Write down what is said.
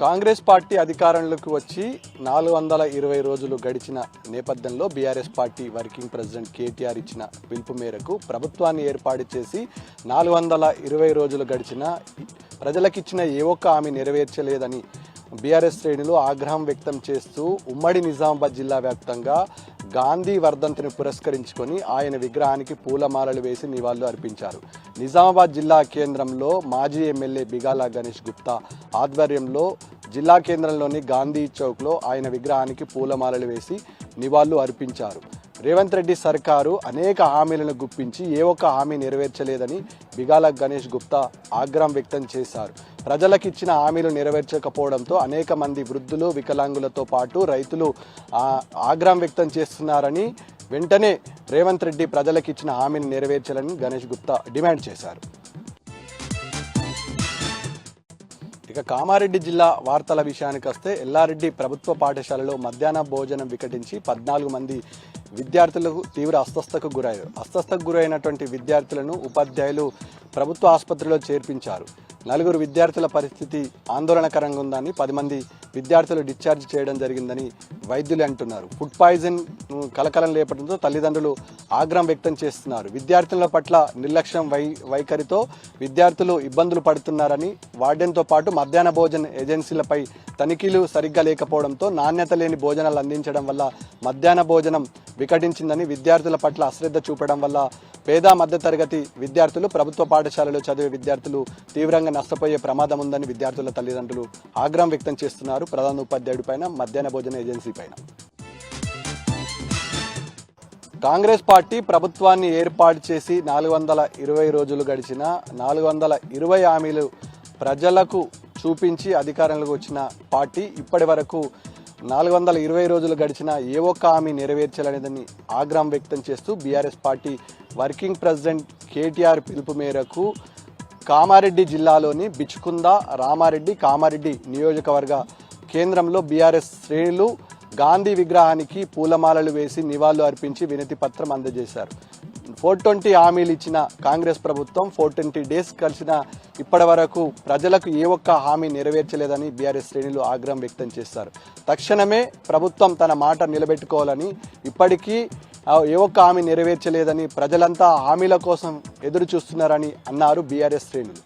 Congress party అధికారంలోకి వచ్చి 420 రోజులు గడిచిన నేపథ్యంలో BRS party working president KTR ఇచ్చిన పిలుపు మేరకు ప్రభుత్వాన్ని ఏర్పాటు చేసి 420 రోజులు గడిచిన ప్రజలకిచ్చిన ఏ ఒక్క హామీ నెరవేర్చలేదని బీఆర్ఎస్ శ్రేణులు ఆగ్రహం వ్యక్తం చేస్తూ ఉమ్మడి నిజామాబాద్ జిల్లా వ్యాప్తంగా గాంధీ వర్ధంతిని పురస్కరించుకొని ఆయన విగ్రహానికి పూలమాలలు వేసి నివాళులు అర్పించారు. నిజామాబాద్ జిల్లా కేంద్రంలో మాజీ ఎమ్మెల్యే బిగాల గణేష్ గుప్తా ఆధ్వర్యంలో జిల్లా కేంద్రంలోని గాంధీ చౌక్లో ఆయన విగ్రహానికి పూలమాలలు వేసి నివాళులు అర్పించారు. రేవంత్ రెడ్డి సర్కారు అనేక హామీలను గుప్పించి ఏ ఒక్క హామీ నెరవేర్చలేదని బిగాల గణేష్ గుప్తా ఆగ్రహం వ్యక్తం చేశారు. ప్రజలకిచ్చిన హామీలు నెరవేర్చకపోవడంతో అనేక మంది వృద్ధులు, వికలాంగులతో పాటు రైతులు ఆగ్రహం వ్యక్తం చేస్తున్నారని, వెంటనే రేవంత్ రెడ్డి ప్రజలకిచ్చిన హామీని నెరవేర్చాలని గణేష్ గుప్తా డిమాండ్ చేశారు. ఇక కామారెడ్డి జిల్లా వార్తల విషయానికి వస్తే ఎల్లారెడ్డి ప్రభుత్వ పాఠశాలలో మధ్యాహ్న భోజనం వికటించి 14 మంది విద్యార్థులకు తీవ్ర అస్వస్థతకు గురయ్యారు. అస్వస్థతకు గురైనటువంటి విద్యార్థులను ఉపాధ్యాయులు ప్రభుత్వ ఆసుపత్రిలో చేర్పించారు. 4 విద్యార్థుల పరిస్థితి ఆందోళనకరంగా ఉందని, 10 మంది విద్యార్థులు డిశ్చార్జ్ చేయడం జరిగిందని వైద్యులు అంటున్నారు. ఫుడ్ పాయిజన్ కలకలం లేపడంతో తల్లిదండ్రులు ఆగ్రహం వ్యక్తం చేస్తున్నారు. విద్యార్థుల పట్ల నిర్లక్ష్యం వైఖరితో విద్యార్థులు ఇబ్బందులు పడుతున్నారని, వార్డెన్తో పాటు మధ్యాహ్న భోజన ఏజెన్సీలపై తనిఖీలు సరిగ్గా లేకపోవడంతో నాణ్యత లేని భోజనాలు అందించడం వల్ల మధ్యాహ్న భోజనం వికటించిందని, విద్యార్థుల పట్ల అశ్రద్ధ చూపడం వల్ల పేద మధ్యతరగతి విద్యార్థులు, ప్రభుత్వ పాఠశాలలో చదివే విద్యార్థులు తీవ్రంగా నష్టపోయే ప్రమాదం ఉందని విద్యార్థుల తల్లిదండ్రులు ఆగ్రహం వ్యక్తం చేస్తున్నారు. ప్రధాన ఉపాధ్యాయుడి పైన, మధ్యాహ్న భోజన ఏజెన్సీ పైన. కాంగ్రెస్ పార్టీ ప్రభుత్వాన్ని ఏర్పాటు చేసి 420 రోజులు గడిచిన 420 హామీలు ప్రజలకు చూపించి అధికారంలోకి వచ్చిన పార్టీ ఇప్పటి వరకు 420 రోజులు గడిచిన ఏ ఒక్క హామీ నెరవేర్చలేదని ఆగ్రహం వ్యక్తం చేస్తూ BRS party working president KTR పిలుపు మేరకు కామారెడ్డి జిల్లాలోని బిచ్కుంద, రామారెడ్డి, కామారెడ్డి నియోజకవర్గ కేంద్రంలో బీఆర్ఎస్ శ్రేణులు గాంధీ విగ్రహానికి పూలమాలలు వేసి నివాళులు అర్పించి వినతి పత్రం అందజేశారు. 420 హామీలు ఇచ్చిన కాంగ్రెస్ ప్రభుత్వం 420 డేస్ కలిసిన ఇప్పటి వరకు ప్రజలకు ఏ ఒక్క హామీ నెరవేర్చలేదని బీఆర్ఎస్ శ్రేణులు ఆగ్రహం వ్యక్తం చేశారు. తక్షణమే ప్రభుత్వం తన మాట నిలబెట్టుకోవాలని, ఇప్పటికీ ఏ ఒక్క హామీ నెరవేర్చలేదని ప్రజలంతా హామీల కోసం ఎదురు చూస్తున్నారని అన్నారు బీఆర్ఎస్ శ్రేణులు.